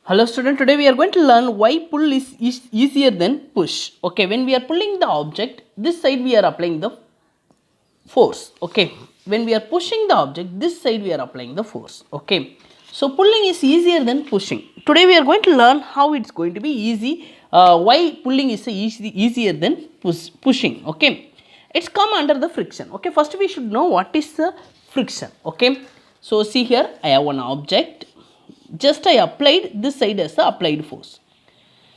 Hello student, today we are going to learn why pull is easier than push. Okay, when we are pulling the object, this side we are applying the force. Okay, when we are pushing the object, this side we are applying the force. Okay, so pulling is easier than pushing. Today we are going to learn how it's going to be easy, why pulling is easier than pushing. Okay, it's come under the friction. Okay, first we should know what is the friction. Okay, so see here, I have one object, just I applied this side as the applied force.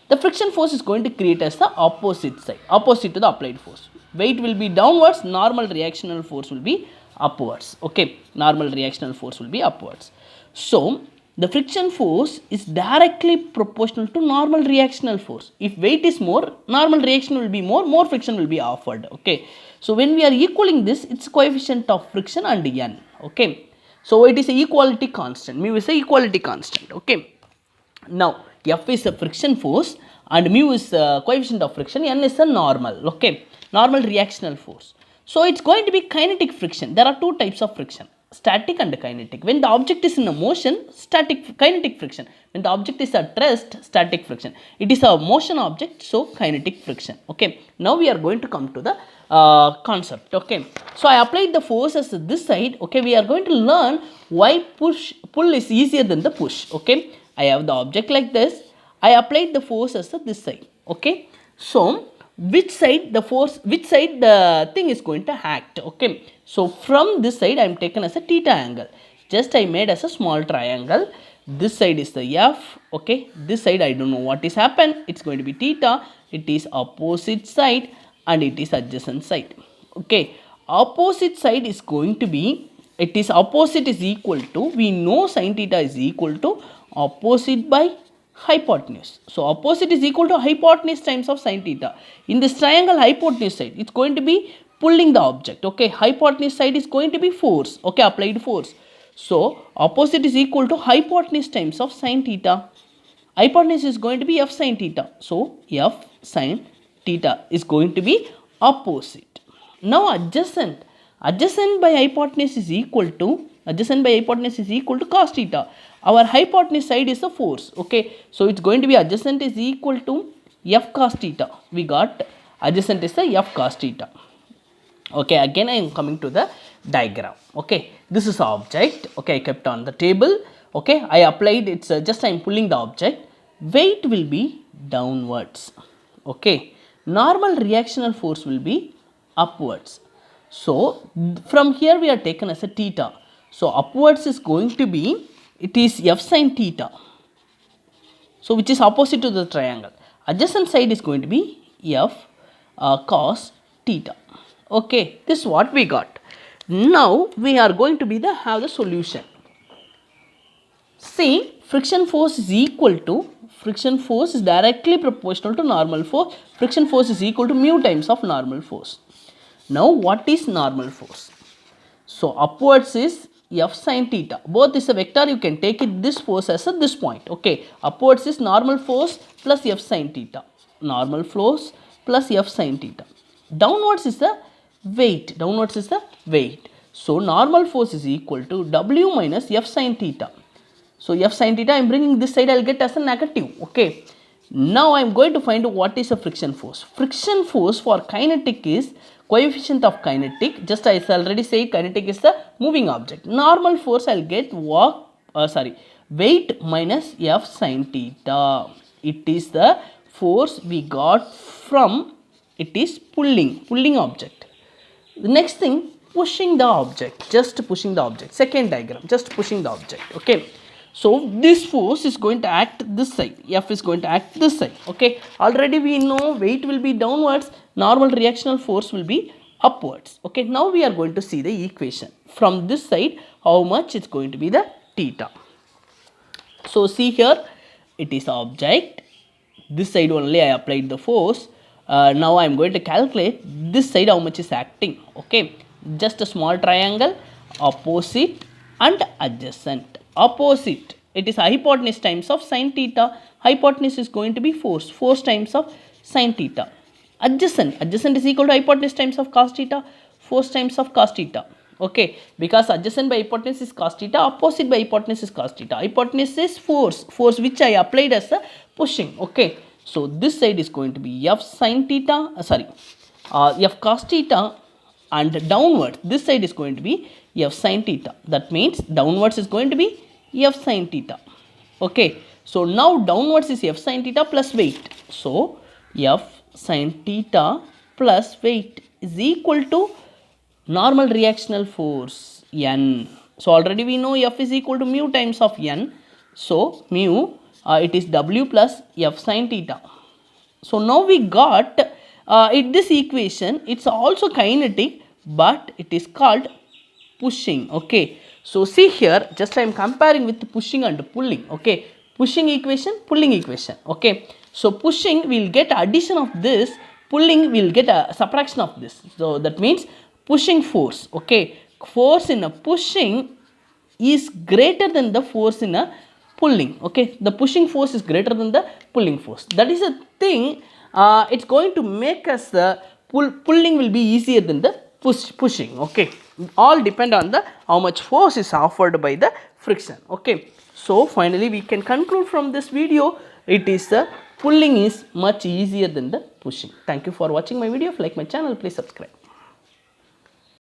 The friction force is going to create as the opposite side, opposite to the applied force. Weight will be downwards, normal reactional force will be upwards. Okay, normal reactional force will be upwards. So the friction force is directly proportional to normal reactional force. If weight is more, normal reaction will be more friction will be offered. Okay, so when we are equaling this, it's coefficient of friction and n. Okay, so it is a equality constant. Mu is a equality constant. Okay, now F is a friction force and mu is a coefficient of friction, n is a normal. Okay, normal reactional force. So it's going to be kinetic friction. There are two types of friction, static and kinetic. When the object is in a motion, kinetic friction. When the object is at rest, static friction. It is a motion object, so kinetic friction. Okay, now we are going to come to the concept. Okay, so I applied the forces this side. Okay, we are going to learn why pull is easier than the push. Okay, I have the object like this, I applied the force as this side. Okay, so which side the thing is going to act. Okay, so from this side I am taken as a theta angle, just I made as a small triangle. This side is the F. Okay, this side I don't know what is happened, it's going to be theta. It is opposite side and it is adjacent side. Okay, opposite side is going to be, it is opposite is equal to, we know sin theta is equal to opposite by hypotenuse. So opposite is equal to hypotenuse times of sin theta. In this triangle hypotenuse side, it's going to be pulling the object. Okay, hypotenuse side is going to be force. Okay, applied force. So opposite is equal to hypotenuse times of sin theta. Hypotenuse is going to be f sin theta. So f sin theta is going to be opposite. Now adjacent by hypotenuse is equal to cos theta. Our hypotenuse side is the force. Okay, so it's going to be adjacent is equal to f cos theta. We got adjacent is the f cos theta. Okay, again I am coming to the diagram. Okay, this is the object. Okay, I kept on the table. Okay, I applied, it's just I am pulling the object. Weight will be downwards. Okay, normal reactional force will be upwards. So from here we are taken as a theta. So upwards is going to be, it is f sin theta. So which is opposite to the triangle. Adjacent side is going to be f cos theta. Okay, this is what we got. Now we are going to be have the solution. See, friction force is equal to, friction force is directly proportional to normal force. Friction force is equal to mu times of normal force. Now what is normal force? So upwards is f sin theta. Both is a vector, you can take it this force as this point. Okay, upwards is normal force plus f sin theta. Normal force plus f sin theta. Downwards is the weight. So normal force is equal to w minus f sin theta. So f sin theta I am bringing this side, I will get as a negative. Okay, now I am going to find what is a friction force. Friction force for kinetic is coefficient of kinetic. Just I already say kinetic is the moving object. Normal force I will get weight minus f sin theta. It is the force we got from, it is pulling object. The next thing, pushing the object, just pushing the object. Second diagram, just pushing the object. Okay, so this force is going to act this side, f is going to act this side. Okay, already we know weight will be downwards, normal reactional force will be upwards. Okay, now we are going to see the equation. From this side, how much it's going to be the theta. So see here, it is object, this side only I applied the force. Now I am going to calculate this side how much is acting. Okay, just a small triangle, opposite and adjacent. Opposite, it is hypotenuse times of sin theta. Hypotenuse is going to be force times of sin theta. Adjacent is equal to hypotenuse times of cos theta, force times of cos theta. Okay, because adjacent by hypotenuse is cos theta, opposite by hypotenuse is cos theta. Hypotenuse is force which I applied as a pushing. Okay, so this side is going to be f sin theta, f cos theta, and downwards this side is going to be f sin theta. That means downwards is going to be f sin theta. Okay, so now downwards is f sin theta plus weight. So f sin theta plus weight is equal to normal reactional force N. So already we know F is equal to mu times of N. So mu it is W plus F sin theta. So now we got this equation. It's also kinetic, but it is called pushing. Okay, so see here, just I am comparing with pushing and pulling. Okay, pushing equation, pulling equation. Okay, so pushing will get addition of this, pulling will get a subtraction of this. So that means pushing force. Okay, force in a pushing is greater than the force in a pulling. Okay, the pushing force is greater than the pulling force. That is a thing. It's going to make us pulling will be easier than the pushing. Okay, all depend on the how much force is offered by the friction. Okay, so finally we can conclude from this video, it is the pulling is much easier than the pushing. Thank you for watching my video. If you like my channel, please subscribe.